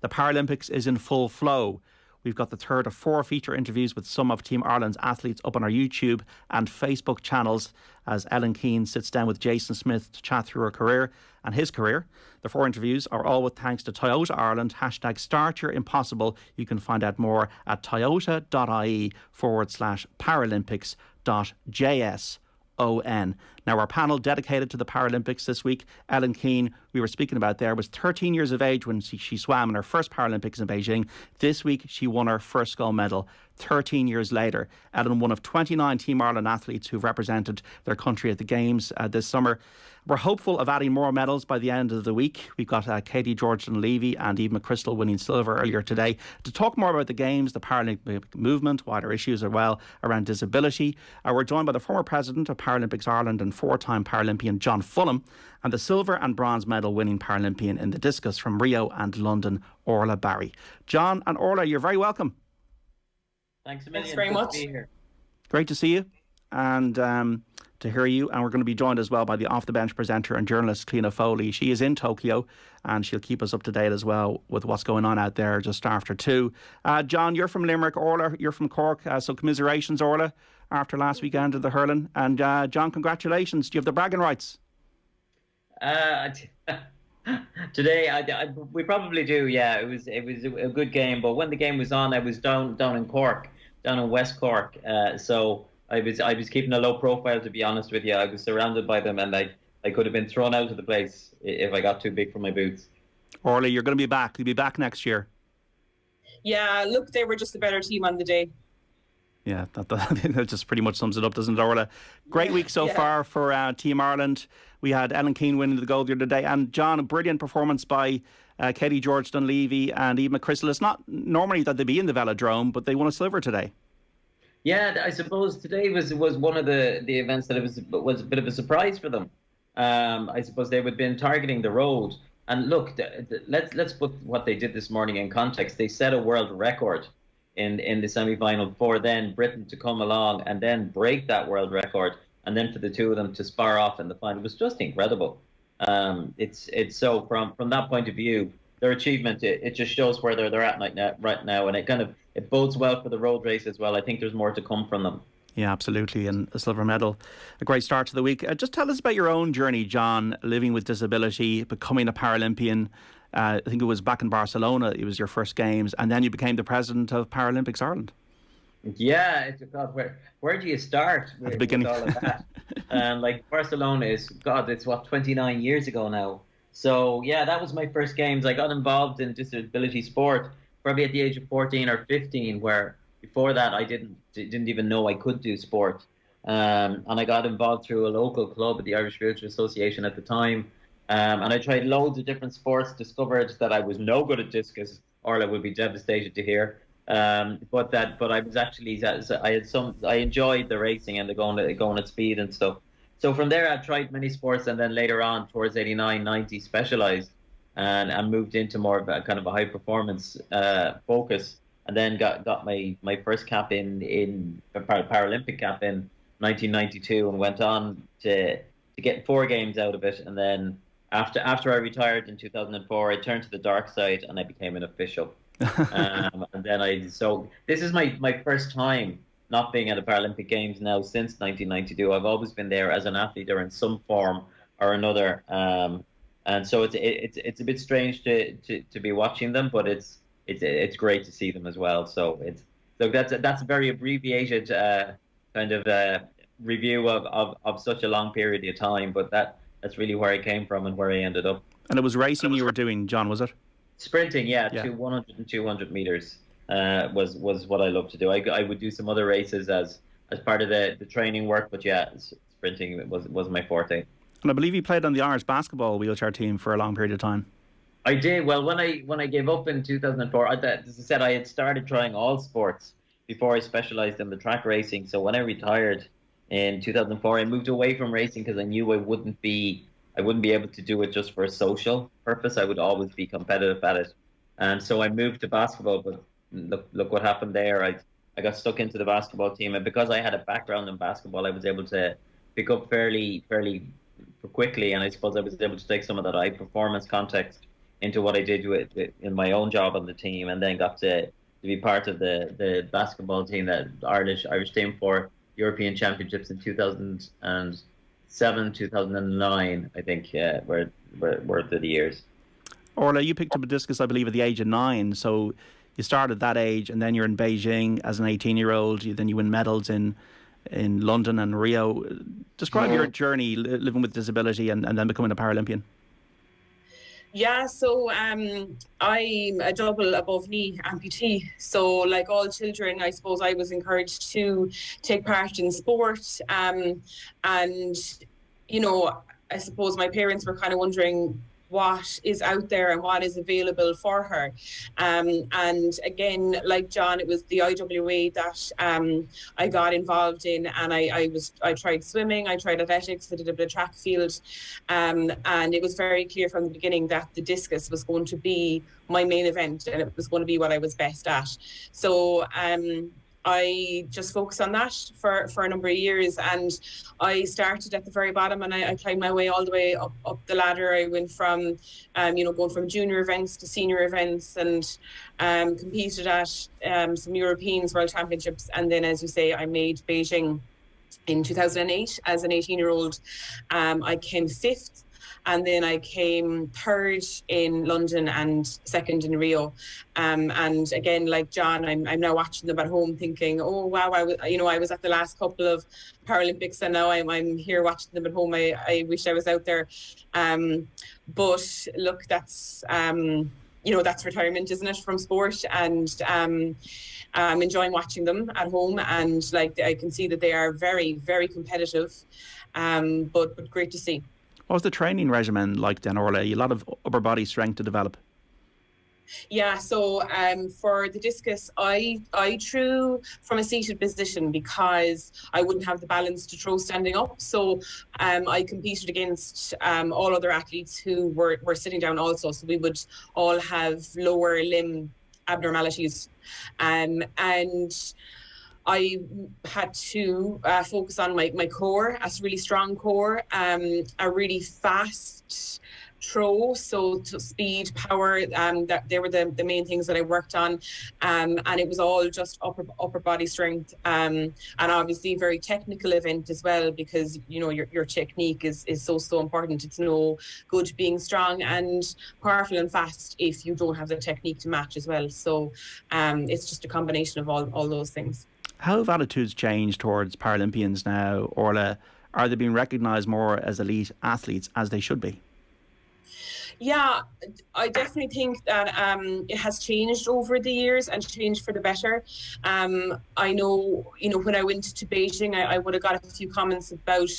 The Paralympics is in full flow. We've got the third of 4 feature interviews with some of Team Ireland's athletes up on our YouTube and Facebook channels as Ellen Keane sits down with Jason Smith to chat through her career and his career. The 4 interviews are all with thanks to Toyota Ireland, #StartYourImpossible. You can find out more at toyota.ie/Paralympics.json. Now, our panel dedicated to the Paralympics this week, Ellen Keane, we were speaking about there, was 13 years of age when she swam in her first Paralympics in Beijing. This week, she won her first gold medal 13 years later. Ellen, one of 29 Team Ireland athletes who've represented their country at the Games this summer. We're hopeful of adding more medals by the end of the week. We've got Katie Georgeton-Levy and Eve McChrystal winning silver earlier today. To talk more about the Games, the Paralympic movement, wider issues as well around disability, we're joined by the former president of Paralympics Ireland and 4-time Paralympian John Fulham, and the silver and bronze medal winning Paralympian in the discus from Rio and London, Orla Barry. John and Orla, you're very welcome. Thanks a million. Thanks very much. To be here. Great to see you and to hear you. And we're going to be joined as well by the off-the-bench presenter and journalist Cliona Foley. She is in Tokyo and she'll keep us up to date as well with what's going on out there just after 2. John, you're from Limerick. Orla, you're from Cork. So commiserations, Orla, after last weekend of the hurling. And John, congratulations. Do you have the bragging rights? Today, we probably do. Yeah, it was a good game. But when the game was on, I was down in Cork, down in West Cork. So I was keeping a low profile, to be honest with you. I was surrounded by them, and I could have been thrown out of the place if I got too big for my boots. Orla, you're going to be back. You'll be back next year. Yeah, look, they were just a better team on the day. Yeah, that just pretty much sums it up, doesn't it, Orla? Great week so far for Team Ireland. We had Ellen Keane winning the gold the other day. And John, a brilliant performance by Katie Georgeton-Levy and Eve McChrystal. It's not normally that they be in the velodrome, but they won a silver today. Yeah, I suppose today was one of the events that was a bit of a surprise for them. I suppose they would have been targeting the road. And look, let's put what they did this morning in context. They set a world record in the semi-final for then Britain to come along and then break that world record, and then for the two of them to spar off in the final. It was just incredible. It's so from that point of view, their achievement, it just shows where they're at right now, and it bodes well for the road race as well. I think there's more to come from them. Yeah, absolutely. And a silver medal, a great start to the week. Just tell us about your own journey, John, living with disability, becoming a Paralympian. I think it was back in Barcelona, it was your first Games, and then you became the president of Paralympics Ireland. Yeah, God, where do you start at the beginning? With all of that? Like Barcelona is, God, it's 29 years ago now. So yeah, that was my first Games. I got involved in disability sport probably at the age of 14 or 15, where before that I didn't even know I could do sport. And I got involved through a local club at the Irish Wheelchair Association at the time. And I tried loads of different sports, discovered that I was no good at discus. Orla would be devastated to hear. But I was actually, I enjoyed the racing and the going at speed and stuff. So from there, I tried many sports, and then later on, towards 89, 90, specialised and moved into more of a kind of a high performance focus. And then got my first cap in Paralympic cap in 1992, and went on to get 4 Games out of it. And then after I retired in 2004, I turned to the dark side and I became an official. And then so this is my first time not being at a Paralympic Games now since 1992. I've always been there as an athlete or in some form or another. And so it's a bit strange to be watching them, but it's great to see them as well. So that's a very abbreviated kind of review of such a long period of time, but that's really where I came from and where I ended up. And it was racing you were doing, John, was it? Sprinting, yeah. To 100 and 200 meters was what I love to do. I would do some other races as part of the training work, but yeah, sprinting was my forte. And I believe you played on the Irish basketball wheelchair team for a long period of time. I did. Well, when I gave up in 2004, as I said, I had started trying all sports before I specialised in the track racing. So when I retired in 2004, I moved away from racing because I knew I wouldn't be able to do it just for a social purpose. I would always be competitive at it. And so I moved to basketball, but look what happened there. I got stuck into the basketball team, and because I had a background in basketball, I was able to pick up fairly quickly, and I suppose I was able to take some of that high performance context into what I did in my own job on the team, and then got to be part of the basketball team, that Irish team, for European Championships in 2007, 2009, I think, were the years. Orla, you picked up a discus, I believe, at the age of 9. So you started at that age, and then you're in Beijing as an 18-year-old. Then you win medals in London and Rio. Describe your journey living with disability and then becoming a Paralympian. Yeah, so I'm a double above knee amputee. So like all children, I suppose I was encouraged to take part in sport. And, you know, I suppose my parents were kind of wondering what is out there and what is available for her. And again, like John, it was the IWA that I got involved in, and I tried swimming, I tried athletics, I did a bit of track field, and it was very clear from the beginning that the discus was going to be my main event, and it was going to be what I was best at. So I just focused on that for a number of years, and I started at the very bottom, and I climbed my way all the way up the ladder. I went from, going from junior events to senior events, and competed at some Europeans, World Championships, and then, as you say, I made Beijing in 2008 as an 18-year-old. I came 5th. And then I came 3rd in London and 2nd in Rio. And again, like John, I'm now watching them at home thinking, oh, wow, I was at the last couple of Paralympics, and now I'm here watching them at home. I wish I was out there. But look, that's, that's retirement, isn't it, from sport? And I'm enjoying watching them at home. And like, I can see that they are very, very competitive, but great to see. What was the training regimen like then, Orla? A lot of upper body strength to develop. Yeah, so for the discus, I threw from a seated position because I wouldn't have the balance to throw standing up. So I competed against all other athletes who were sitting down also. So we would all have lower limb abnormalities. And I had to focus on my core, a really strong core, a really fast throw, so to speed, power, that they were the main things that I worked on, and it was all just upper body strength, and obviously very technical event as well, because your technique is so important. It's no good being strong and powerful and fast if you don't have the technique to match as well. So it's just a combination of all those things. How have attitudes changed towards Paralympians now, Orla? Are they being recognised more as elite athletes, as they should be? Yeah, I definitely think that it has changed over the years and changed for the better. I know, when I went to Beijing, I would have got a few comments about,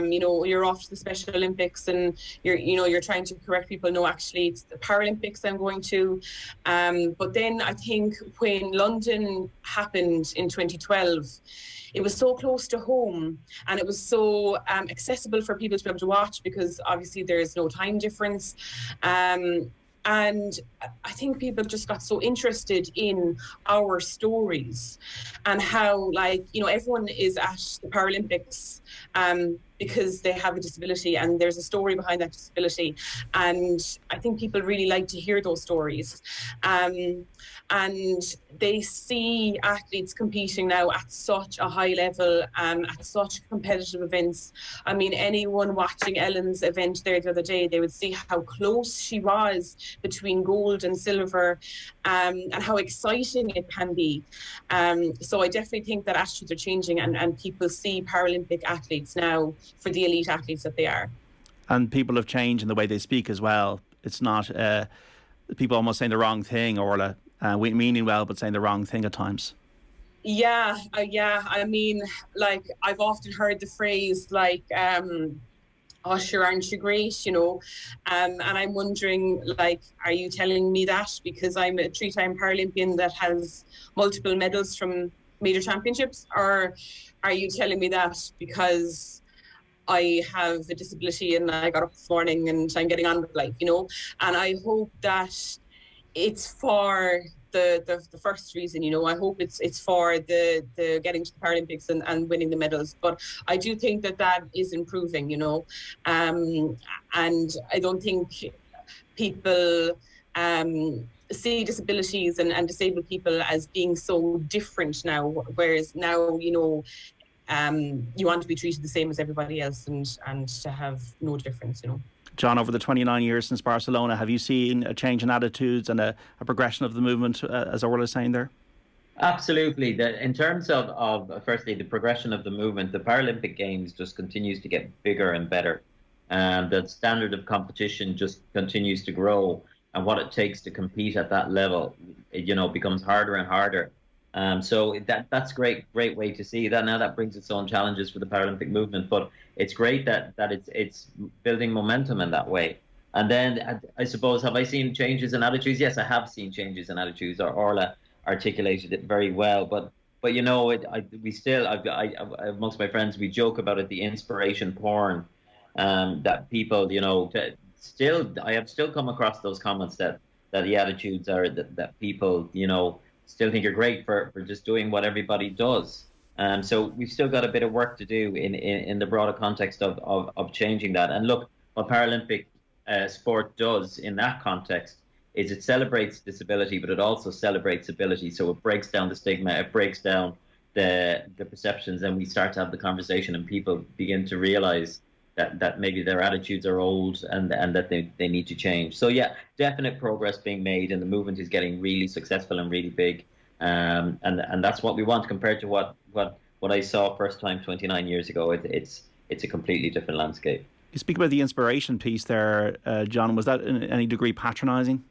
you're off to the Special Olympics and you're trying to correct people. No, actually, it's the Paralympics I'm going to. But then I think when London happened in 2012, it was so close to home, and it was so accessible for people to be able to watch, because obviously there is no time difference. And I think people just got so interested in our stories and how, everyone is at the Paralympics because they have a disability and there's a story behind that disability. And I think people really like to hear those stories. And they see athletes competing now at such a high level, at such competitive events. I mean, anyone watching Ellen's event there the other day, they would see how close she was between gold and silver, and how exciting it can be. So I definitely think that attitudes are changing, and people see Paralympic athletes now for the elite athletes that they are. And people have changed in the way they speak as well. It's not people almost saying the wrong thing, Orla. Meaning well, but saying the wrong thing at times. Yeah. I mean, I've often heard the phrase, "Oh, sure, aren't you great?" And I'm wondering, are you telling me that because I'm a 3-time Paralympian that has multiple medals from major championships, or are you telling me that because I have a disability and I got up this morning and I'm getting on with life, And I hope that it's for the first reason, I hope it's for the getting to the Paralympics and winning the medals. But I do think that is improving, and I don't think people see disabilities and disabled people as being so different now, whereas now, you want to be treated the same as everybody else and to have no difference, John, over the 29 years since Barcelona, have you seen a change in attitudes and a progression of the movement, as Orla is saying there? Absolutely. In terms of firstly, the progression of the movement, the Paralympic Games just continues to get bigger and better. And the standard of competition just continues to grow. And what it takes to compete at that level, becomes harder and harder. So that's great way to see that. Now that brings its own challenges for the Paralympic movement, but it's great that it's building momentum in that way. And then I suppose, have I seen changes in attitudes? Yes, I have seen changes in attitudes. Orla articulated it very well, but amongst my friends, we joke about it, the inspiration porn, that people, I have still come across those comments that the attitudes are that people, still think are great for just doing what everybody does. So we've still got a bit of work to do in the broader context of changing that. And look, what Paralympic sport does in that context is it celebrates disability, but it also celebrates ability. So it breaks down the stigma, it breaks down the perceptions, and we start to have the conversation, and people begin to realize that maybe their attitudes are old and that they need to change. So yeah, definite progress being made, and the movement is getting really successful and really big. And that's what we want compared to what I saw first time 29 years ago. It's a completely different landscape. You speak about the inspiration piece there, John. Was that in any degree patronising?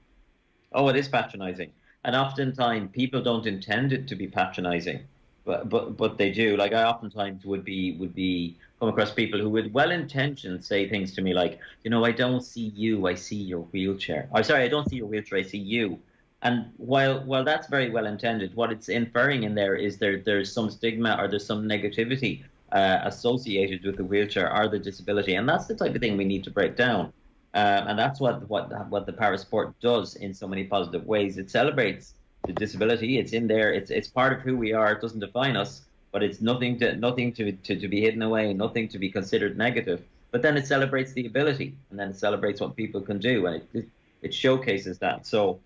Oh, it is patronising. And oftentimes people don't intend it to be patronising, but they do. Like I oftentimes would be come across people who with well-intentioned say things to me like, I don't see you, I see your wheelchair. I'm sorry, I don't see your wheelchair, I see you. And while that's very well-intended, what it's inferring in there is there's some stigma or there's some negativity associated with the wheelchair or the disability. And that's the type of thing we need to break down. And that's what the parasport does in so many positive ways. It celebrates the disability. It's in there. It's part of who we are. It doesn't define us, but it's nothing to be hidden away, nothing to be considered negative. But then it celebrates the ability, and then it celebrates what people can do, and it showcases that. So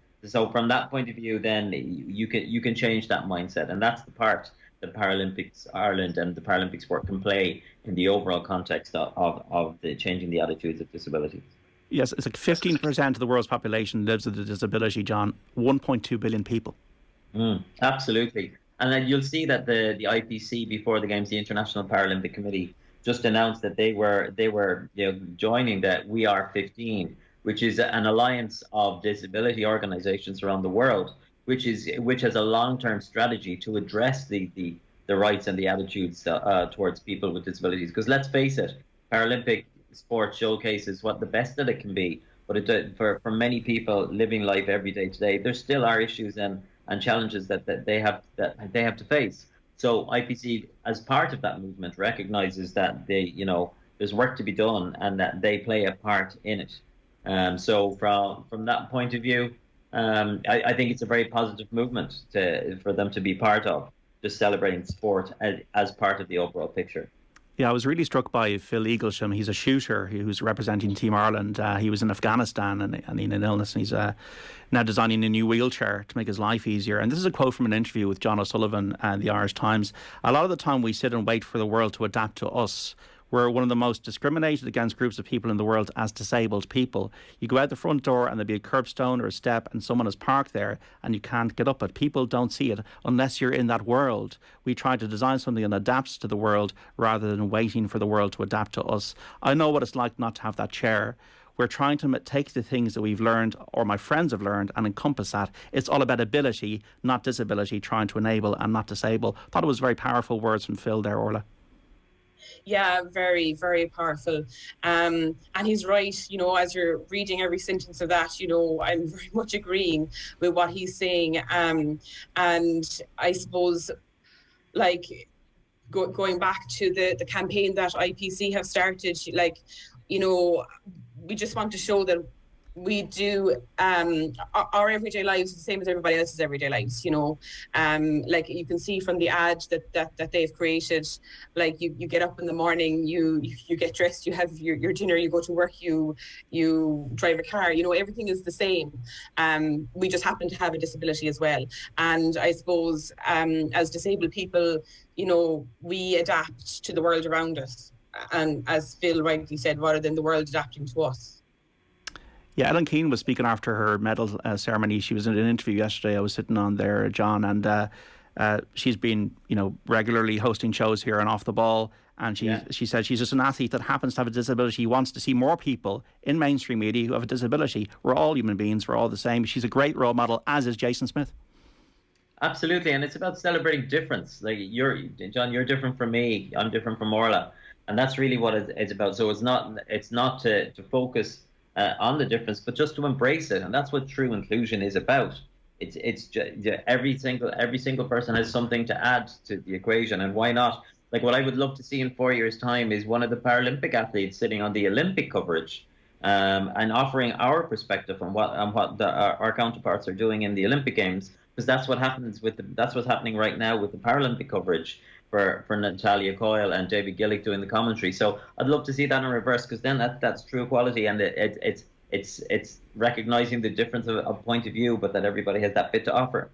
from that point of view, then you can change that mindset, and that's the part that Paralympics Ireland and the Paralympic sport can play in the overall context of the changing the attitudes of disabilities. Yes, it's like 15% of the world's population lives with a disability, John. 1.2 billion people. Absolutely. And then you'll see that the IPC before the Games, the International Paralympic Committee, just announced that they were joining the We Are 15, which is an alliance of disability organizations around the world, which has a long-term strategy to address the rights and the attitudes towards people with disabilities. Because let's face it, Paralympic sport showcases what the best that it can be, but for many people living life every day today, there still are issues and challenges that they have to face. So IPC, as part of that movement, recognizes that there's work to be done and that they play a part in it. So from that point of view, I think it's a very positive movement for them to be part of, just celebrating sport as part of the overall picture. Yeah, I was really struck by Phil Eaglesham. He's a shooter who's representing Team Ireland. He was in Afghanistan and he had an illness, and he's now designing a new wheelchair to make his life easier. And this is a quote from an interview with John O'Sullivan and the Irish Times. A lot of the time we sit and wait for the world to adapt to us. We're one of the most discriminated against groups of people in the world as disabled people. You go out the front door and there'll be a curbstone or a step and someone is parked there and you can't get up it. People don't see it unless you're in that world. We try to design something that adapts to the world rather than waiting for the world to adapt to us. I know what it's like not to have that chair. We're trying to take the things that we've learned or my friends have learned and encompass that. It's all about ability, not disability, trying to enable and not disable. I thought it was very powerful words from Phil there, Orla. Yeah, very, very powerful. And he's right, as you're reading every sentence of that, I'm very much agreeing with what he's saying. And I suppose, going back to the campaign that IPC have started, we just want to show that we do our everyday lives the same as everybody else's everyday lives, like you can see from the ad that they've created. Like you get up in the morning, you get dressed, you have your dinner, you go to work, you drive a car, everything is the same. We just happen to have a disability as well, and I suppose as disabled people, we adapt to the world around us, and as Phil rightly said, rather than the world adapting to us. Yeah, Ellen Keane was speaking after her medal ceremony. She was in an interview yesterday. I was sitting on there, John, and she's been, regularly hosting shows here and Off the Ball. And she said she's just an athlete that happens to have a disability. She wants to see more people in mainstream media who have a disability. We're all human beings. We're all the same. She's a great role model, as is Jason Smith. Absolutely, and it's about celebrating difference. Like John, you're different from me. I'm different from Orla, and that's really what it's about. So it's not to focus on the difference, but just to embrace it, and that's what true inclusion is about. It's every single person has something to add to the equation, and why not? Like what I would love to see in 4 years' time is one of the Paralympic athletes sitting on the Olympic coverage, and offering our perspective on what our counterparts are doing in the Olympic Games, because that's what happens that's what's happening right now with the Paralympic coverage for Natalia Coyle and David Gillick doing the commentary. So I'd love to see that in reverse, because then that's true equality, and it's recognizing the difference of point of view, but that everybody has that bit to offer.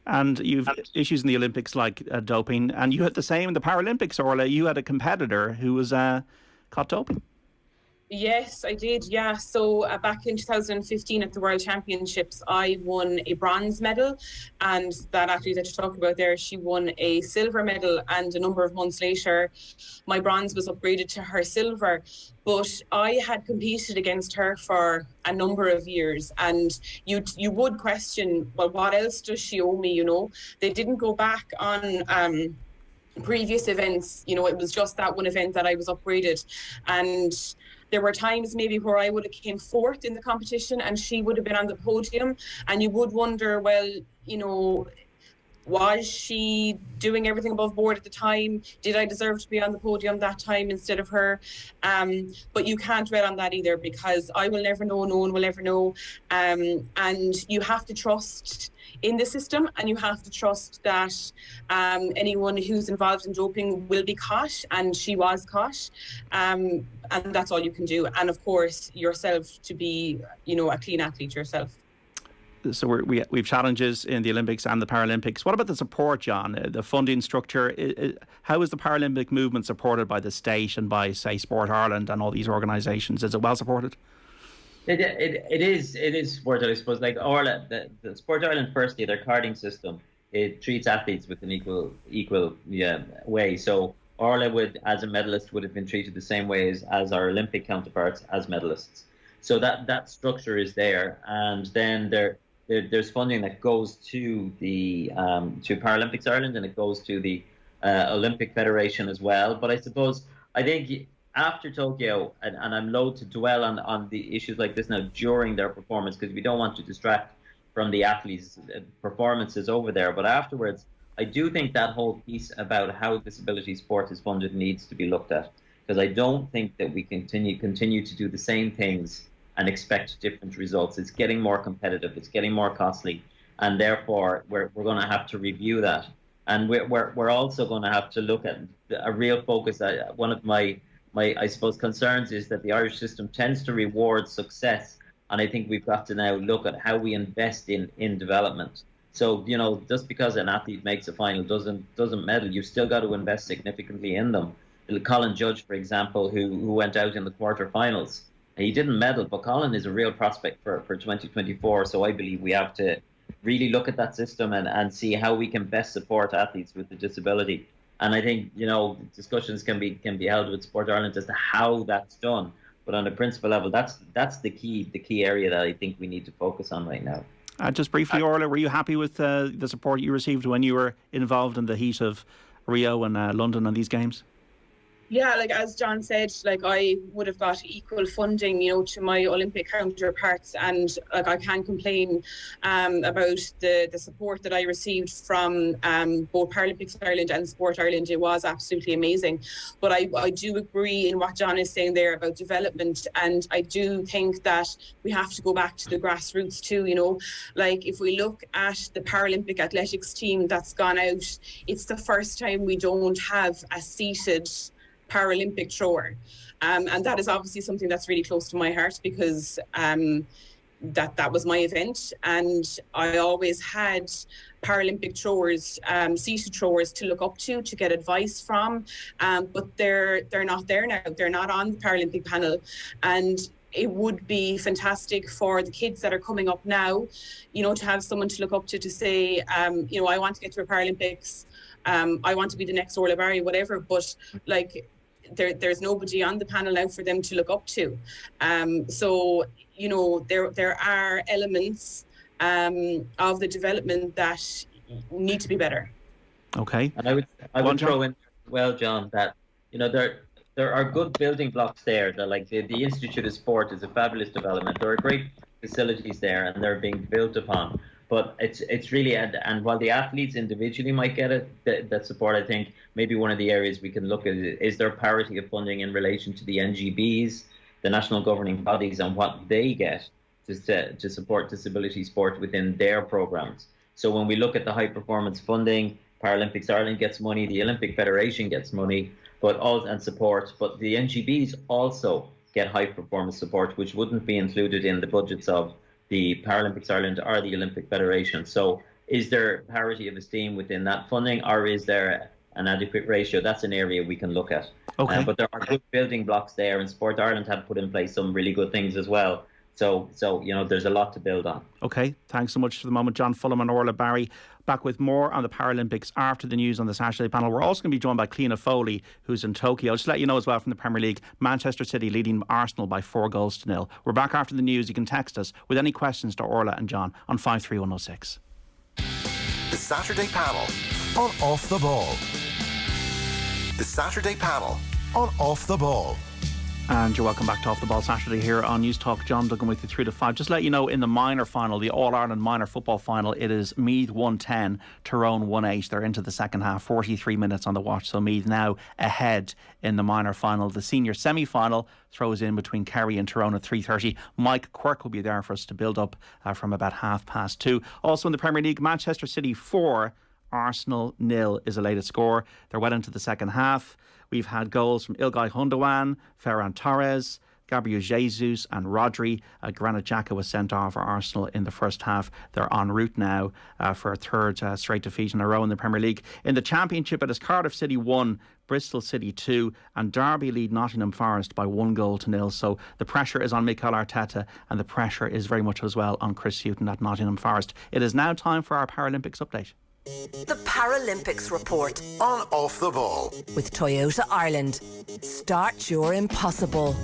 And you've issues in the Olympics like doping, and you had the same in the Paralympics, Orla. You had a competitor who was caught doping. Yes, I did. Yeah. So back in 2015 at the World Championships, I won a bronze medal, and that athlete that you talked about there, she won a silver medal, and a number of months later, my bronze was upgraded to her silver. But I had competed against her for a number of years, and you would question, well, what else does she owe me? They didn't go back on previous events. It was just that one event that I was upgraded, and there were times maybe where I would have came fourth in the competition and she would have been on the podium, and you would wonder, well, was she doing everything above board at the time? Did I deserve to be on the podium that time instead of her? But you can't dwell on that either, because I will never know, no one will ever know. And you have to trust in the system, and you have to trust that anyone who's involved in doping will be caught, and she was caught. And that's all you can do. And of course, yourself to be, a clean athlete yourself. So we've challenges in the Olympics and the Paralympics. What about the support, John? The funding structure? How is the Paralympic movement supported by the state and by, say, Sport Ireland and all these organisations? Is it well supported? It is supported, I suppose. Like Orla, the Sport Ireland, firstly, their carding system, it treats athletes with an equal way. So Orla would, as a medalist, would have been treated the same way as our Olympic counterparts as medalists. So that structure is there, and then there's funding that goes to the to Paralympics Ireland, and it goes to the Olympic Federation as well. But I think after Tokyo, and I'm loath to dwell on the issues like this now during their performance, because we don't want to distract from the athletes' performances over there. But afterwards, I do think that whole piece about how disability sport is funded needs to be looked at, because I don't think that we continue to do the same things and expect different results. It's getting more competitive, it's getting more costly, and therefore we're going to have to review that. And we're also going to have to look at a real focus. One of my I suppose concerns is that the Irish system tends to reward success, and I think we've got to now look at how we invest in development. So just because an athlete makes a final doesn't medal, you've still got to invest significantly in them. Colin Judge, for example, who went out in the quarterfinals. He didn't medal, but Colin is a real prospect for 2024. So I believe we have to really look at that system and see how we can best support athletes with a disability. And I think, discussions can be held with Sport Ireland as to how that's done. But on a principal level, that's the key area that I think we need to focus on right now. Just briefly, Orla, were you happy with the support you received when you were involved in the heat of Rio and London on these games? Yeah, like as John said, like I would have got equal funding, to my Olympic counterparts, and like I can't complain about the support that I received from both Paralympics Ireland and Sport Ireland. It was absolutely amazing. But I do agree in what John is saying there about development, and I do think that we have to go back to the grassroots too. Like if we look at the Paralympic athletics team that's gone out, it's the first time we don't have a seated Paralympic thrower, and that is obviously something that's really close to my heart, because that was my event, and I always had Paralympic throwers, seated throwers to look up to get advice from, but they're not there now. They're not on the Paralympic panel, and it would be fantastic for the kids that are coming up now, to have someone to look up to say, I want to get to a Paralympics. I want to be the next Orla, whatever, but like there's nobody on the panel now for them to look up to. So, there are elements of the development that need to be better. Okay. And I would throw in as well, John, that, there are good building blocks there. That like the Institute of Sport is a fabulous development. There are great facilities there, and they're being built upon. But it's really, and while the athletes individually might get that support, I think maybe one of the areas we can look at is there parity of funding in relation to the NGBs, the national governing bodies, and what they get to support disability sport within their programs. So when we look at the high performance funding, Paralympics Ireland gets money, the Olympic Federation gets money, and support, but the NGBs also get high performance support, which wouldn't be included in the budgets of the Paralympics Ireland or the Olympic Federation. So is there parity of esteem within that funding, or is there an adequate ratio? That's an area we can look at. Okay. But there are good building blocks there, and Sport Ireland have put in place some really good things as well. So there's a lot to build on. Okay, thanks so much for the moment, John Fulham and Orla Barry. Back with more on the Paralympics after the news on the Saturday panel. We're also going to be joined by Cliona Foley, who's in Tokyo. I'll just let you know as well from the Premier League, Manchester City leading Arsenal by 4-0. We're back after the news. You can text us with any questions to Orla and John on 53106. The Saturday panel on Off the Ball. The Saturday panel on Off the Ball. And you're welcome back to Off the Ball Saturday here on News Talk. John Duggan with you 3 to 5. Just to let you know, in the minor final, the All-Ireland minor football final, it is Meath 110, Tyrone 1-8. They're into the second half, 43 minutes on the watch. So Meath now ahead in the minor final. The senior semi-final throws in between Kerry and Tyrone at 3:30. Mike Quirk will be there for us to build up from about 2:30. Also in the Premier League, Manchester City 4, Arsenal 0 is the latest score. They're well into the second half. We've had goals from Ilkay Gundogan, Ferran Torres, Gabriel Jesus and Rodri. Granit Xhaka was sent off for Arsenal in the first half. They're en route now for a third straight defeat in a row in the Premier League. In the Championship, it is Cardiff City 1, Bristol City 2, and Derby lead Nottingham Forest by 1-0. So the pressure is on Mikel Arteta, and the pressure is very much as well on Chris Hughton at Nottingham Forest. It is now time for our Paralympics update. The Paralympics report on Off the Ball with Toyota Ireland. Start your impossible.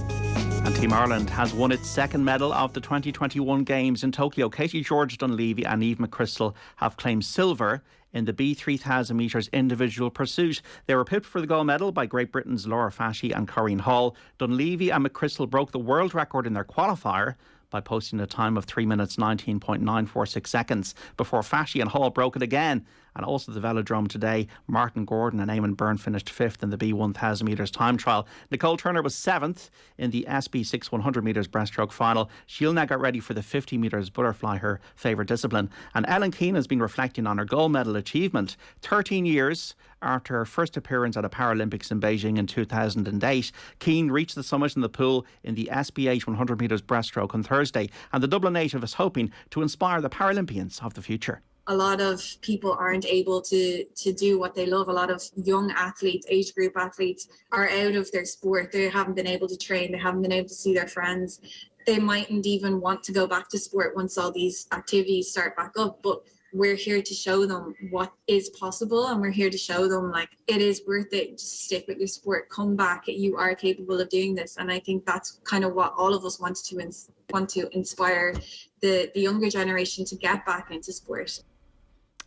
And Team Ireland has won its second medal of the 2021 Games in Tokyo. Katie George Dunleavy and Eve McChrystal have claimed silver in the B3000 metres individual pursuit. They were pipped for the gold medal by Great Britain's Laura Fashy and Corinne Hall. Dunleavy and McChrystal broke the world record in their qualifier by posting a time of 3 minutes 19.946 seconds before Fashy and Hall broke it again. And also the velodrome today, Martin Gordon and Eamon Byrne finished 5th in the B1000 metres time trial. Nicole Turner was 7th in the SB6 100 metres breaststroke final. She'll now get ready for the 50 metres butterfly, her favourite discipline. And Ellen Keane has been reflecting on her gold medal achievement 13 years after her first appearance at a Paralympics in Beijing in 2008. Keane reached the summit in the pool in the SB8 100 metres breaststroke on Thursday, and the Dublin native is hoping to inspire the Paralympians of the future. A lot of people aren't able to do what they love. A lot of young athletes, age group athletes, are out of their sport. They haven't been able to train. They haven't been able to see their friends. They mightn't even want to go back to sport once all these activities start back up. But we're here to show them what is possible, and we're here to show them like it is worth it. Just stick with your sport, come back, you are capable of doing this. And I think that's kind of what all of us want to inspire the younger generation to get back into sport.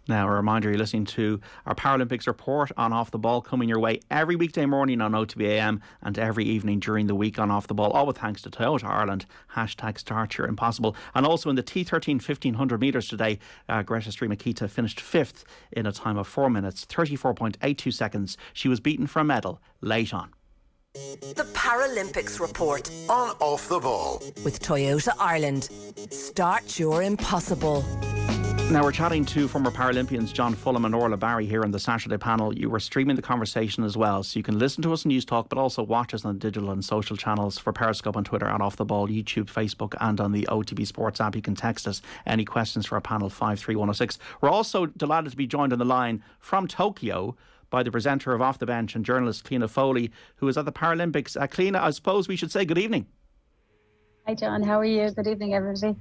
Now, a reminder, you're listening to our Paralympics report on Off the Ball, coming your way every weekday morning on OTB AM and every evening during the week on Off the Ball, all with thanks to Toyota Ireland, #StartYourImpossible. And also in the T13 1500 metres today, Greta Stremakita finished 5th in a time of 4 minutes, 34.82 seconds. She was beaten for a medal late on. The Paralympics report On Off the Ball. with Toyota Ireland. Start your impossible. Now, we're chatting to former Paralympians John Fulham and Orla here on the Saturday panel. You were streaming the conversation as well, so you can listen to us on News Talk, but also watch us on digital and social channels for Periscope on Twitter and Off the Ball, YouTube, Facebook, and on the OTB Sports app. You can text us any questions for our panel 53106. We're also delighted to be joined on the line from Tokyo by the presenter of Off the Bench and journalist Cliona Foley, who is at the Paralympics. Cliona, I suppose we should say good evening. Hi John, how are you? Good evening everybody.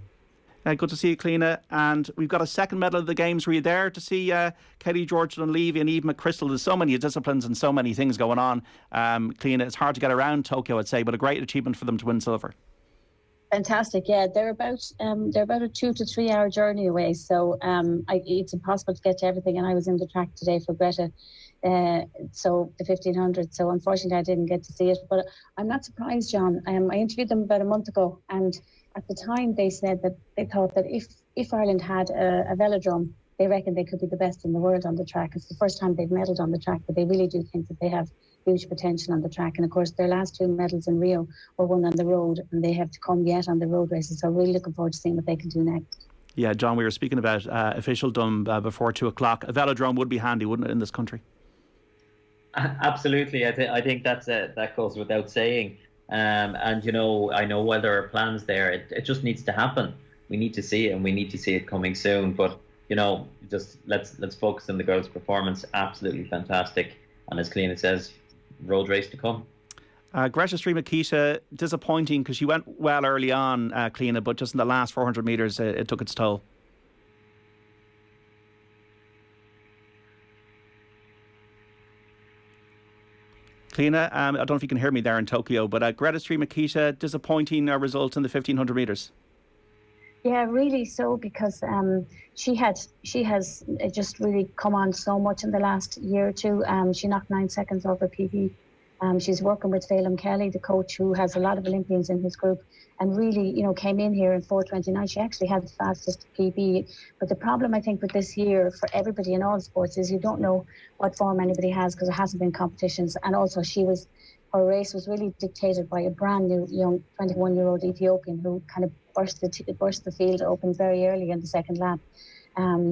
Good to see you, Cliona. And we've got a second medal of the Games. Were you there to see Kelly George Dunleavy and Eve McChrystal? There's so many disciplines and so many things going on. Cliona, it's hard to get around Tokyo, I'd say, but a great achievement for them to win silver. Fantastic, yeah. They're about a 2 to 3 hour journey away, so it's impossible to get to everything. And I was in the track today for Greta, so the 1500. So unfortunately, I didn't get to see it. But I'm not surprised, John. I interviewed them about a month ago, and at the time they said that they thought that if Ireland had a velodrome, they reckon they could be the best in the world on the track. It's the first time they've medalled on the track, but they really do think that they have huge potential on the track. And of course, their last 2 medals in Rio were won on the road, and they have to come yet on the road races. So really looking forward to seeing what they can do next. Yeah, John, we were speaking about officialdom before 2 o'clock. A velodrome would be handy, wouldn't it, in this country? Absolutely. I think that goes without saying. And, you know, I know while there are plans there, it just needs to happen. We need to see it, and we need to see it coming soon. But, you know, just let's focus on the girls' performance. Absolutely fantastic. And as Cliona says, road race to come. Greta Stremakita, disappointing because she went well early on, Cliona, but just in the last 400 metres, it took its toll. Cliona, I don't know if you can hear me there in Tokyo, but Greta Stremakita, disappointing result in the 1500 metres. Yeah, really so, because she has just really come on so much in the last year or two. She knocked 9 seconds over PB. She's working with Phelim Kelly, the coach who has a lot of Olympians in his group, and really, you know, came in here in 4:29. She actually had the fastest PB. But the problem, I think, with this year for everybody in all sports is you don't know what form anybody has because there hasn't been competitions. And also, her race was really dictated by a brand new young 21-year-old Ethiopian who kind of burst the field open very early in the second lap.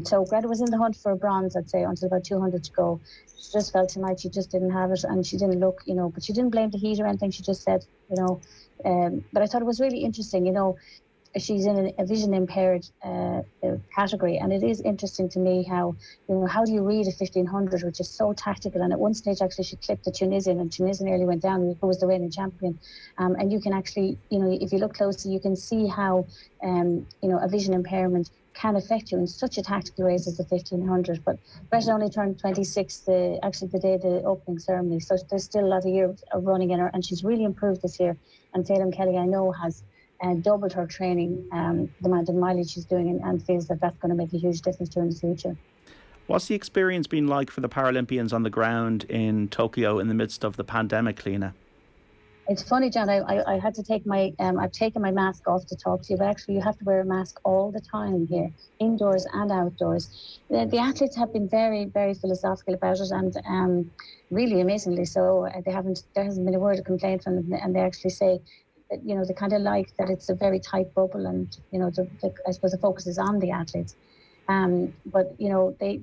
So Greta was in the hunt for a bronze, I'd say, until about 200 to go. She just felt tonight she just didn't have it, and she didn't look, you know, but she didn't blame the heat or anything. She just said, you know, but I thought it was really interesting, you know, she's in a vision impaired category, and it is interesting to me how, you know, how do you read a 1500 which is so tactical? And at one stage actually she clipped the Tunisian, and Tunisia nearly went down, who was the reigning champion. And you can actually, you know, if you look closely, you can see how you know, a vision impairment can affect you in such a tactical race as the 1500. But Greta only turned 26 actually the day of the opening ceremony, so there's still a lot of years of running in her, and she's really improved this year. And Phelim Kelly, I know, has doubled her training, the amount of mileage she's doing, and feels that that's going to make a huge difference to her in the future. What's the experience been like for the Paralympians on the ground in Tokyo in the midst of the pandemic, Cliona? It's funny, John, I had to take I've taken my mask off to talk to you, but actually you have to wear a mask all the time here, indoors and outdoors. The athletes have been very, very philosophical about it, and really amazingly so. There hasn't been a word of complaint from them, and they actually say that, you know, they kind of like that it's a very tight bubble, and, you know, I suppose the focus is on the athletes. But, you know, they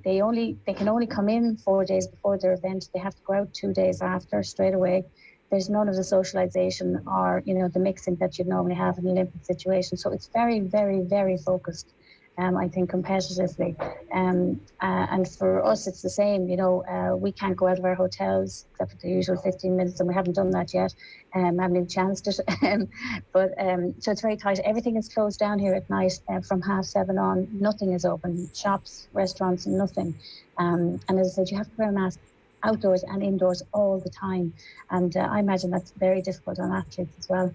can only come in 4 days before their event. They have to go out 2 days after straight away. There's none of the socialization or, you know, the mixing that you'd normally have in an Olympic situation. So it's very, very, very focused, I think, competitively. And for us, it's the same. You know, we can't go out of our hotels except for the usual 15 minutes, and we haven't done that yet. Haven't even chanced it. So it's very tight. Everything is closed down here at night from 7:30 on. Nothing is open. Shops, restaurants, nothing. And as I said, you have to wear a mask outdoors and indoors all the time, and I imagine that's very difficult on athletes as well.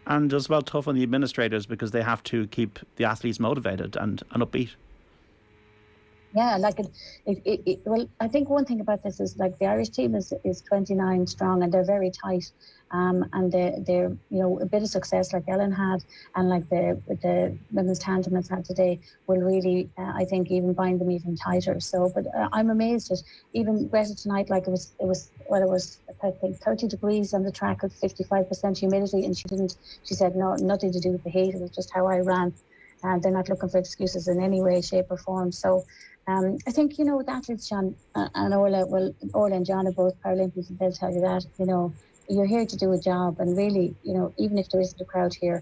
And as well tough on the administrators because they have to keep the athletes motivated and upbeat. Yeah, like well, I think one thing about this is like the Irish team is 29 strong, and they're very tight. And they're a bit of success like Ellen had, and like the women's tandem has had today will really I think even bind them even tighter. So, but I'm amazed at even Greta tonight. Like it was I think 30 degrees on the track with 55% humidity, and she said no, nothing to do with the heat. It was just how I ran. And they're not looking for excuses in any way, shape or form. So I think, with athletes, John and Orla, Orla and John are both Paralympians, and they'll tell you that, you're here to do a job. And really, even if there isn't a crowd here,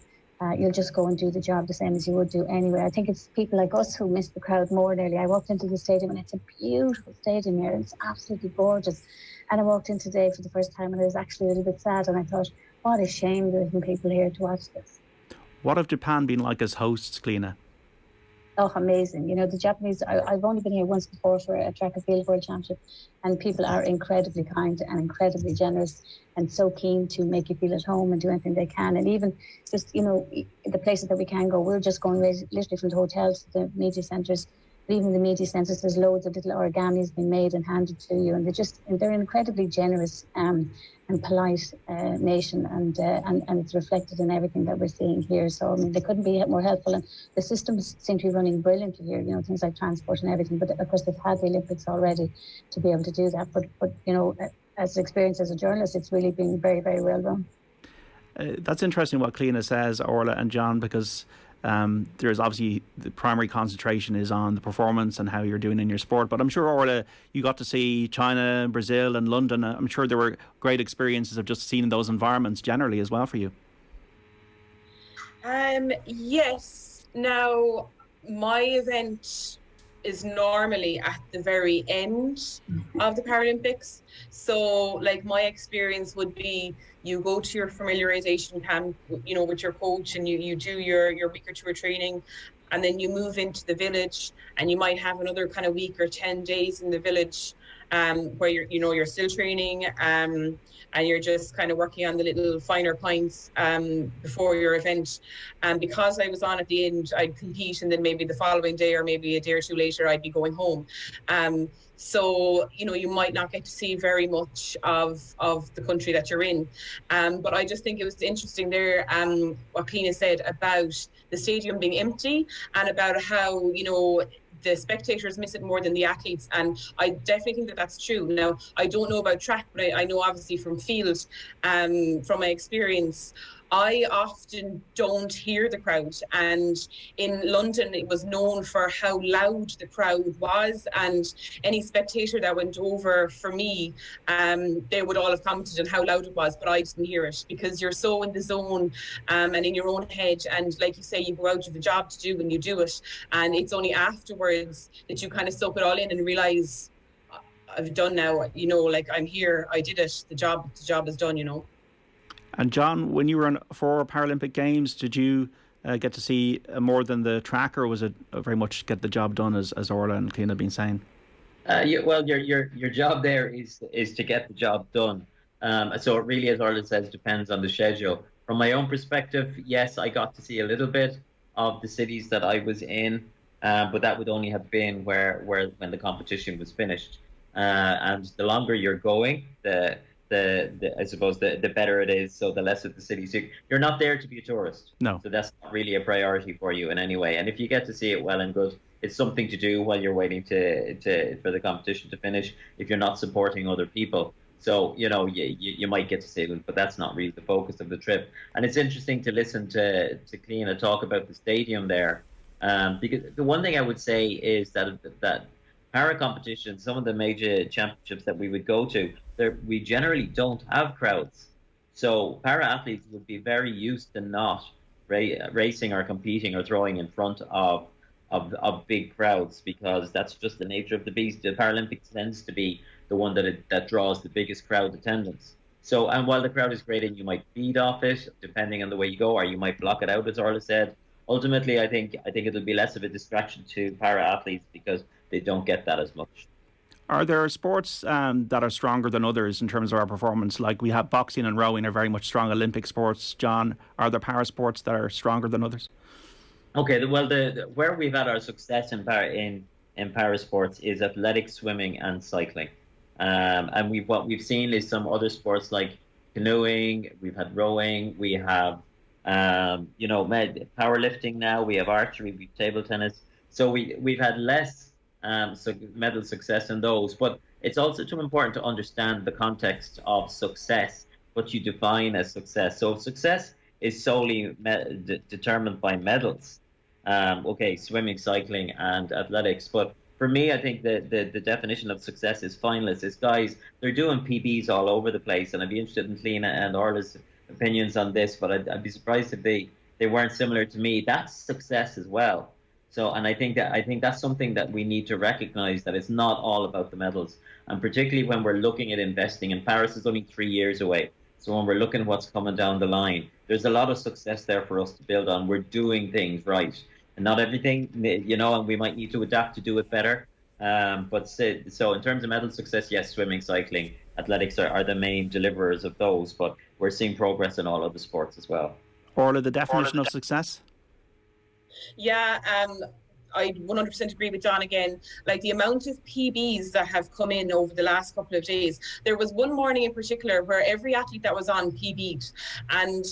you'll just go and do the job the same as you would do anyway. I think it's people like us who miss the crowd more nearly. I walked into the stadium and it's a beautiful stadium here. It's absolutely gorgeous. And I walked in today for the first time and I was actually a little bit sad. And I thought, what a shame there isn't people here to watch this. What have Japan been like as hosts, Cliona? Oh, amazing. The Japanese, I've only been here once before for a track and field world championship, and people are incredibly kind and incredibly generous and so keen to make you feel at home and do anything they can. And even just, the places that we can go, we're just going literally from the hotels to the media centres. Even the media centres, there's loads of little origamis being made and handed to you, and they're an incredibly generous and polite nation, and it's reflected in everything that we're seeing here. So I mean, they couldn't be more helpful, and the systems seem to be running brilliantly here. Things like transport and everything. But of course, they've had the Olympics already to be able to do that. But as experience as a journalist, it's really been very, very well run. That's interesting what Cliona says, Orla and John, because there's obviously the primary concentration is on the performance and how you're doing in your sport. But I'm sure, Orla, you got to see China, Brazil and London. I'm sure there were great experiences of just seeing those environments generally as well for you. Yes. Now, my event is normally at the very end of the Paralympics. So like my experience would be you go to your familiarization camp, with your coach, and you do your week or two of training, and then you move into the village, and you might have another kind of week or 10 days in the village where you're still training and you're just kind of working on the little finer points before your event. And because I was on at the end, I'd compete, and then maybe the following day or maybe a day or two later, I'd be going home. So, you might not get to see very much of the country that you're in. But I just think it was interesting there, what Cliona said about the stadium being empty and about how, the spectators miss it more than the athletes. And I definitely think that that's true. Now, I don't know about track, but I know obviously from field, from my experience, I often don't hear the crowd. And in London, it was known for how loud the crowd was. And any spectator that went over for me, they would all have commented on how loud it was, but I didn't hear it because you're so in the zone and in your own head. And like you say, you go out to the job to do and you do it. And it's only afterwards that you kind of soak it all in and realise I've done now, like I'm here, I did it, the job is done, And John, when you were on 4 Paralympic Games, did you get to see more than the track, or was it very much get the job done, as Orla and Cliona have been saying? Well, your job there is to get the job done. So it really, as Orla says, depends on the schedule. From my own perspective, yes, I got to see a little bit of the cities that I was in, but that would only have been when the competition was finished. And the longer you're going, I suppose the better it is, so the less of the cities. You're not there to be a tourist. No. So that's not really a priority for you in any way. And if you get to see it, well and good. It's something to do while you're waiting for the competition to finish if you're not supporting other people. So, you might get to see it, but that's not really the focus of the trip. And it's interesting to listen to Cliona talk about the stadium there. Because the one thing I would say is that para competitions, some of the major championships that we would go to, we generally don't have crowds. So para athletes would be very used to not racing or competing or throwing in front of big crowds, because that's just the nature of the beast. The Paralympics tends to be the one that draws the biggest crowd attendance. So, and while the crowd is great and you might feed off it, depending on the way you go, or you might block it out, as Orla said, ultimately I think it'll be less of a distraction to para athletes because they don't get that as much. Are there sports that are stronger than others in terms of our performance? Like we have boxing and rowing are very much strong Olympic sports. John, are there para sports that are stronger than others? Okay, well, where we've had our success in in para sports is athletics, swimming, and cycling. And what we've seen is some other sports like canoeing, we've had rowing, we have powerlifting now, we have archery, we have table tennis. So we've had less medal success in those, but it's also too important to understand the context of success, what you define as success. So if success is solely determined by medals, swimming, cycling, and athletics. But for me, I think the definition of success is finalists. It's guys, they're doing PBs all over the place, and I'd be interested in Cliona and Orla's opinions on this, but I'd be surprised if they weren't similar to me. That's success as well. So, and I think that's something that we need to recognize, that it's not all about the medals, and particularly when we're looking at investing. And Paris is only 3 years away. So when we're looking at what's coming down the line, there's a lot of success there for us to build on. We're doing things right. And not everything, and we might need to adapt to do it better. So in terms of medal success, yes, swimming, cycling, athletics are the main deliverers of those, but we're seeing progress in all other sports as well. Orla, the definition of success? Yeah, I 100% agree with John again. Like the amount of PBs that have come in over the last couple of days. There was one morning in particular where every athlete that was on PB'd. And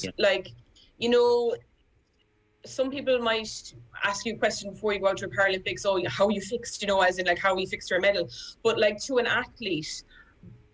some people might ask you a question before you go out to a Paralympics, how you fixed, as in like how you fixed your medal. But like to an athlete,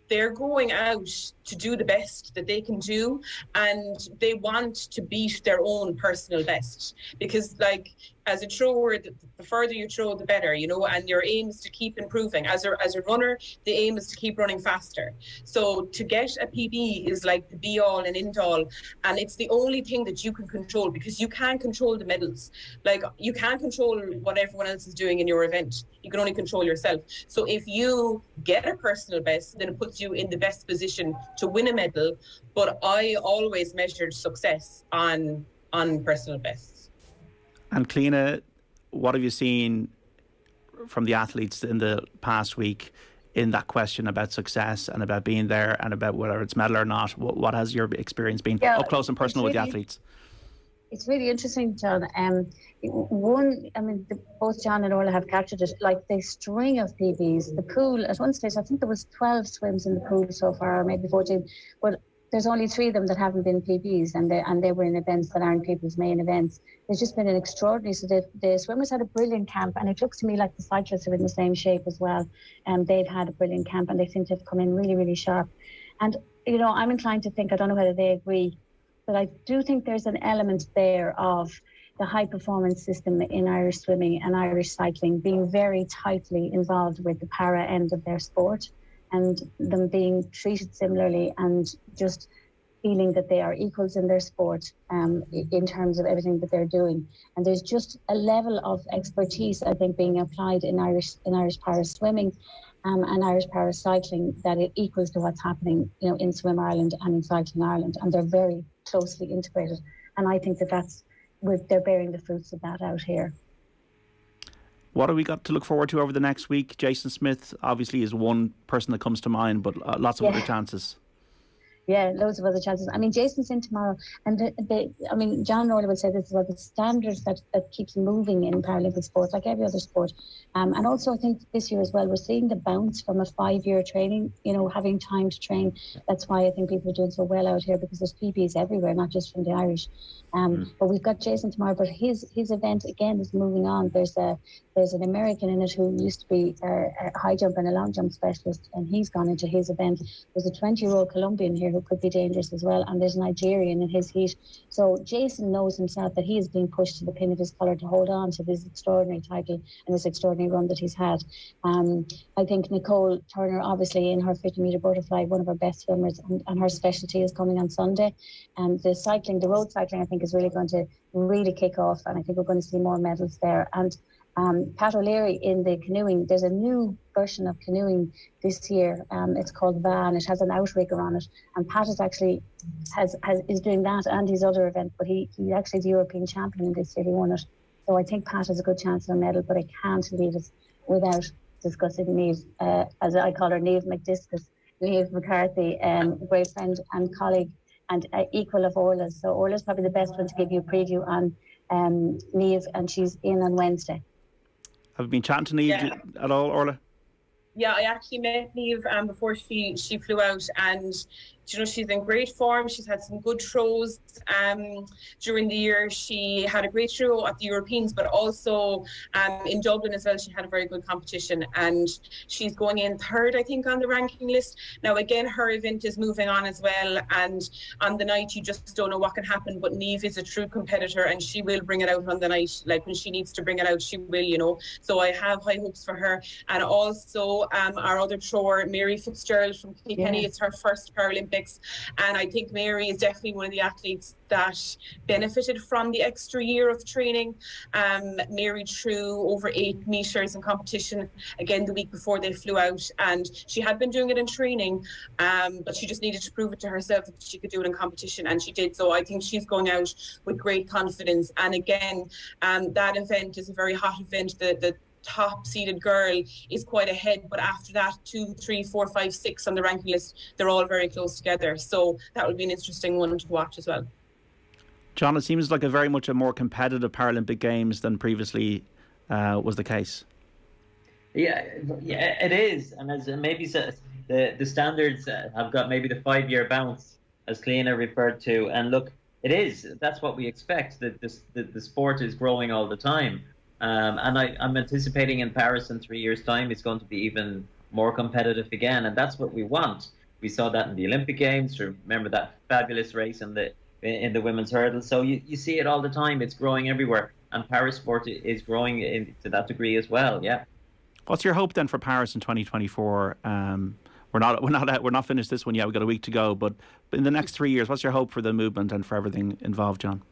they're going out to do the best that they can do, and they want to beat their own personal best, because like as a thrower, the further you throw, the better, and your aim is to keep improving. As a runner, the aim is to keep running faster. So to get a PB is like the be all and end all, and it's the only thing that you can control, because you can't control the medals. Like you can't control what everyone else is doing in your event. You can only control yourself. So if you get a personal best, then it puts you in the best position to win a medal. But I always measured success on personal bests. And Cliona, what have you seen from the athletes in the past week in that question about success and about being there and about whether it's medal or not? What has your experience been up close and personal with the athletes? It's really interesting, John. Both John and Orla have captured it, like the string of PBs. The pool, at one stage, I think there was 12 swims in the pool so far, or maybe 14, but there's only 3 of them that haven't been PBs, and they were in events that aren't people's main events. There's just been an extraordinary. So the swimmers had a brilliant camp, and it looks to me like the cyclists are in the same shape as well. They've had a brilliant camp, and they seem to have come in really, really sharp. And I'm inclined to think, I don't know whether they agree, but I do think there's an element there of the high performance system in Irish swimming and Irish cycling being very tightly involved with the para end of their sport, and them being treated similarly and just feeling that they are equals in their sport in terms of everything that they're doing. And there's just a level of expertise, I think, being applied in Irish para swimming and Irish para cycling that it equals to what's happening, in Swim Ireland and in Cycling Ireland, and they're very closely integrated. And I think they're bearing the fruits of that out here. What have we got to look forward to over the next week? Jason Smith obviously is one person that comes to mind, but lots of other chances. Yeah, loads of other chances. I mean, Jason's in tomorrow, and John and Orla would say this is about the standards that keeps moving in Paralympic sports, like every other sport. And also, I think this year as well, we're seeing the bounce from a 5-year training, having time to train. That's why I think people are doing so well out here, because there's PBs everywhere, not just from the Irish. But we've got Jason tomorrow, but his event again is moving on. There's an American in it who used to be a high jump and a long jump specialist, and he's gone into his event. There's a 20-year-old Colombian here who could be dangerous as well, and there's a Nigerian in his heat. So Jason knows himself that he is being pushed to the pin of his colour to hold on to this extraordinary title and this extraordinary run that he's had. I think Nicole Turner, obviously in her 50-metre butterfly, one of our best swimmers, and her specialty is coming on Sunday. And the road cycling, I think, is really going to kick off, and I think we're going to see more medals there. And Pat O'Leary in the canoeing, there's a new version of canoeing this year. It's called Van. It has an outrigger on it, and Pat is actually is doing that and his other event. But he actually is the European champion in this year. He won it, so I think Pat has a good chance of a medal. But I can't leave us without discussing Niamh, as I call her, Niamh McDiscus, Niamh McCarthy, a great friend and colleague, and equal of Orla's. So Orla's probably the best one to give you a preview on Niamh, and she's in on Wednesday. Have you been chatting to Niamh at all, Orla? Yeah, I actually met Niamh before she flew out, and you know, she's in great form. She's had some good throws during the year. She had a great throw at the Europeans, but also in Dublin as well. She had a very good competition, and she's going in third, I think, on the ranking list. Now, again, her event is moving on as well, and on the night, you just don't know what can happen. But Niamh is a true competitor, and she will bring it out on the night. Like, when she needs to bring it out, she will, you know. So I have high hopes for her. And also our other thrower, Mary Fitzgerald from Kilkenny. It's her first Paralympics. And I think Mary is definitely one of the athletes that benefited from the extra year of training. Mary threw over 8 meters in competition again the week before they flew out, and she had been doing it in training, but she just needed to prove it to herself that she could do it in competition, and she did. So I think she's going out with great confidence. And again, that event is a very hot event. The top seeded girl is quite ahead, but after that 2, 3, 4, 5, 6 on the ranking list, they're all very close together. So that would be an interesting one to watch as well. John, it seems like a very much a more competitive Paralympic Games than previously was the case. Yeah, it is. And as maybe the standards have got maybe the 5-year bounce, as Cliona referred to. And look, it is. That's what we expect. The sport is growing all the time. And I'm anticipating in Paris in 3 years' time, it's going to be even more competitive again. And that's what we want. We saw that in the Olympic Games. Remember that fabulous race in the women's hurdle. So you see it all the time. It's growing everywhere. And Paris sport is growing to that degree as well. Yeah. What's your hope then for Paris in 2024? We're not finished this one yet. We've got a week to go. But in the next 3 years, what's your hope for the movement and for everything involved, John?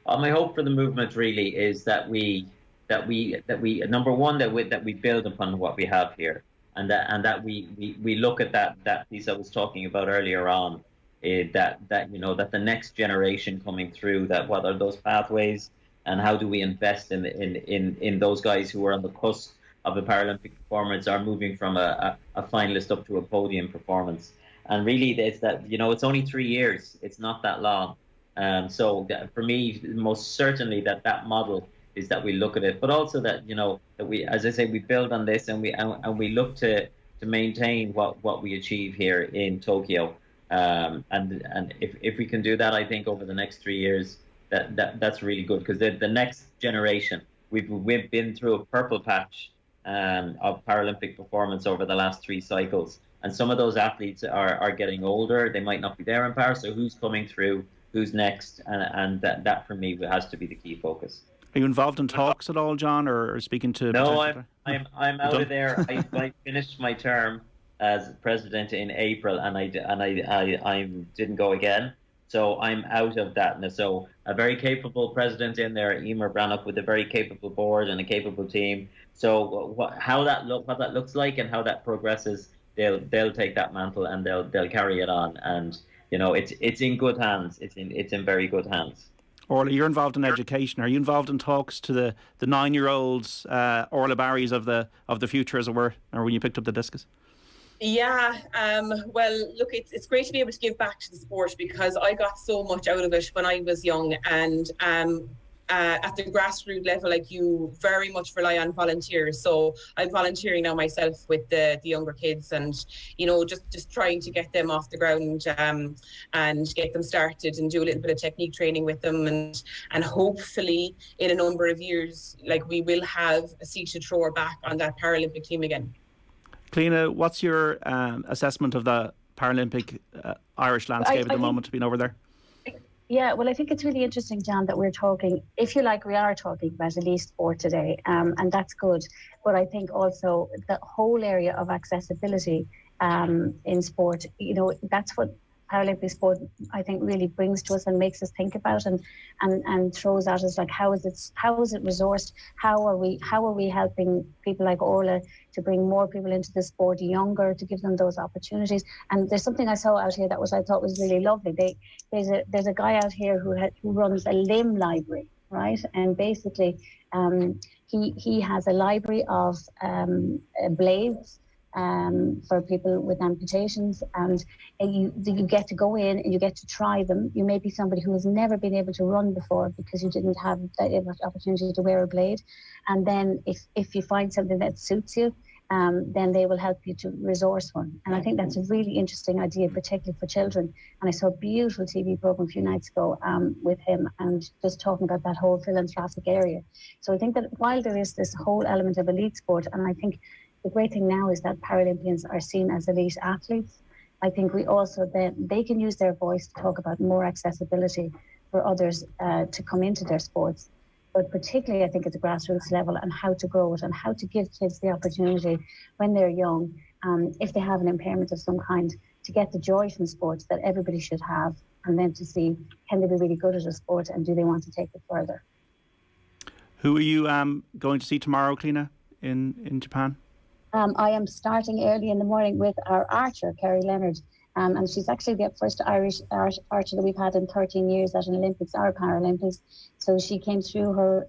My hope for the movement really is that we number one, that we build upon what we have here, and that we look at that piece I was talking about earlier on, that the next generation coming through, that what are those pathways, and how do we invest in those guys who are on the cusp of a Paralympic performance, are moving from a finalist up to a podium performance. And really, it's that, it's only 3 years. It's not that long. So for me, most certainly that model is that we look at it, but also that we, as I say, we build on this, and we look to maintain what we achieve here in Tokyo. And if we can do that, I think over the next 3 years, that's really good, because the next generation, we've been through a purple patch of Paralympic performance over the last 3 cycles, and some of those athletes are getting older. They might not be there in Paris. So who's coming through? Who's next? And that for me has to be the key focus. Are you involved in talks at all, John, or speaking to? No, I'm out of there. I finished my term as president in April, and I didn't go again. So I'm out of that. And so a very capable president in there, Emer Brannock, with a very capable board and a capable team. So what that looks like and how that progresses, they'll take that mantle and they'll carry it on. And it's in good hands. It's in very good hands. Orla, you're involved in education. Are you involved in talks to the 9-year-olds, Orla Barrys of the future, as it were, or when you picked up the discus? Yeah, well, look, it's great to be able to give back to the sport, because I got so much out of it when I was young, and at the grassroots level, like, you very much rely on volunteers. So I'm volunteering now myself with the younger kids, and just trying to get them off the ground and get them started, and do a little bit of technique training with them, and hopefully in a number of years, like, we will have a seated thrower back on that Paralympic team again. Cliona, what's your assessment of the Paralympic Irish landscape at the moment, being over there? Yeah, well, I think it's really interesting, John, that we're talking, if you like, we are talking about elite sport today, and that's good. But I think also the whole area of accessibility in sport, that's what Paralympic sport, I think, really brings to us and makes us think about and throws at us, like, how is it resourced? How are we helping people like Orla to bring more people into the sport younger, to give them those opportunities? And there's something I saw out here that I thought was really lovely. There's a guy out here who runs a limb library, right? And basically, he has a library of blades, for people with amputations, and you get to go in and you get to try them. You may be somebody who has never been able to run before because you didn't have that opportunity to wear a blade, and then if you find something that suits you, then they will help you to resource one. And I think that's a really interesting idea, particularly for children. And I saw a beautiful TV program a few nights ago with him, and just talking about that whole philanthropic area. So I think that while there is this whole element of elite sport, and I think the great thing now is that Paralympians are seen as elite athletes, I think we also then, they can use their voice to talk about more accessibility for others to come into their sports. But particularly, I think at the grassroots level, and how to grow it and how to give kids the opportunity when they're young, if they have an impairment of some kind, to get the joy from sports that everybody should have, and then to see, can they be really good at a sport and do they want to take it further? Who are you going to see tomorrow, Cliona, in Japan? I am starting early in the morning with our archer, Kerry Leonard. And she's actually the first Irish archer that we've had in 13 years at an Olympics or Paralympics. So she came through her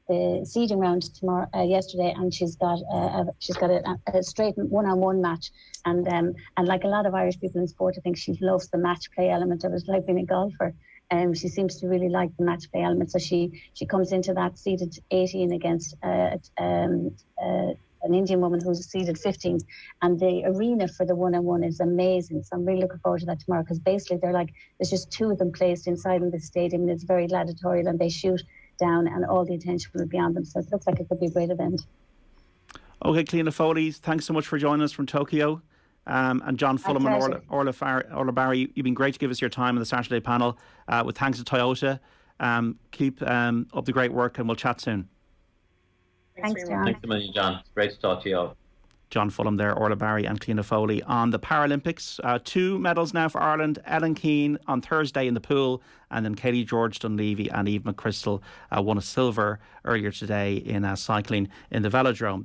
the seeding round yesterday, and she's got a straight one-on-one match. And like a lot of Irish people in sport, I think she loves the match play element of it, like being a golfer. She seems to really like the match play element. So she comes into that seeded 18 against an Indian woman who's seeded 15th, and the arena for the one-on-one is amazing. So I'm really looking forward to that tomorrow, because basically they're like, there's just two of them placed inside in the stadium, and it's very gladiatorial, and they shoot down and all the attention will be on them. So it looks like it could be a great event. Okay, Cliona Foley, thanks so much for joining us from Tokyo. And John Fulham and Orla Barry, you've been great to give us your time on the Saturday panel. With thanks to Toyota. Keep up the great work, and we'll chat soon. Thanks, John. Thanks a million, John. It's great to talk to you all. John Fulham there, Orla Barry and Cliona Foley on the Paralympics. 2 medals now for Ireland. Ellen Keane on Thursday in the pool, and then Katie George Dunleavy and Eve McChrystal won a silver earlier today in cycling in the velodrome.